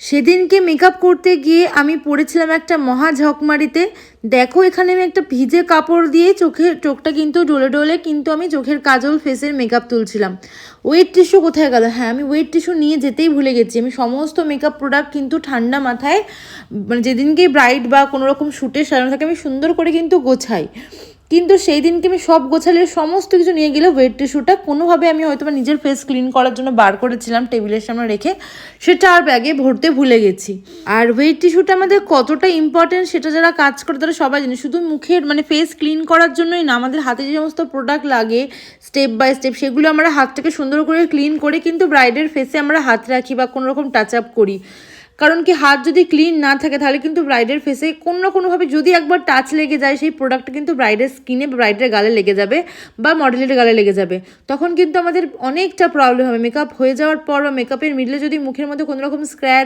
সেদিনকে মেকআপ করতে গিয়ে আমি পড়েছিলাম একটা মহা ঝকমারিতে। দেখো এখানে আমি একটা ভিজে কাপড় দিয়ে চোখটা কিন্তু ডলে ডলে কিন্তু আমি চোখের কাজল ফেসের মেকআপ তুলছিলাম। ওয়েট টিস্যু কোথায় গেল? হ্যাঁ, আমি ওয়েট টিস্যু নিয়ে যেতেই ভুলে গেছি। আমি সমস্ত মেকআপ প্রোডাক্ট কিন্তু ঠান্ডা মাথায়, মানে যেদিনকে ব্রাইড বা কোনো রকম শ্যুটের সাজানো থাকে আমি সুন্দর করে কিন্তু গোছাই, কিন্তু সেই দিনকে আমি সব গোছালে সমস্ত কিছু নিয়ে গেলে ওয়েট টিস্যুটা কোনোভাবে আমি হয়তো নিজের ফেস ক্লিন করার জন্য বার করেছিলাম টেবিলের সামনে রেখে, সেটা আর ব্যাগে ভরতে ভুলে গেছি। আর ওয়েট টিস্যুটা আমাদের কতটা ইম্পর্টেন্ট সেটা যারা কাজ করে তারা সবাই জানে। শুধু মুখের ফেস ক্লিন করার জন্যই না, আমাদের হাতে যে সমস্ত প্রোডাক্ট লাগে স্টেপ বাই স্টেপ সেগুলো আমরা হাতটাকে সুন্দর করে ক্লিন করে কিন্তু ব্রাইডের ফেসে আমরা হাত রাখি বা কোনো রকম টাচ আপ করি। কারণ কি, হাত যদি ক্লিন না থাকে তাহলে কিন্তু ব্রাইডের ফেসে কোনো না কোনোভাবে যদি একবার টাচ লেগে যায় সেই প্রোডাক্টটা কিন্তু ব্রাইডের স্কিনে বা ব্রাইডের গালে লেগে যাবে বা মডেলের গালে লেগে যাবে। তখন কিন্তু আমাদের অনেকটা প্রবলেম হবে। মেকআপ হয়ে যাওয়ার পর বা মেকআপের মিডলে যদি মুখের মধ্যে কোনো রকম স্ক্র্যাচ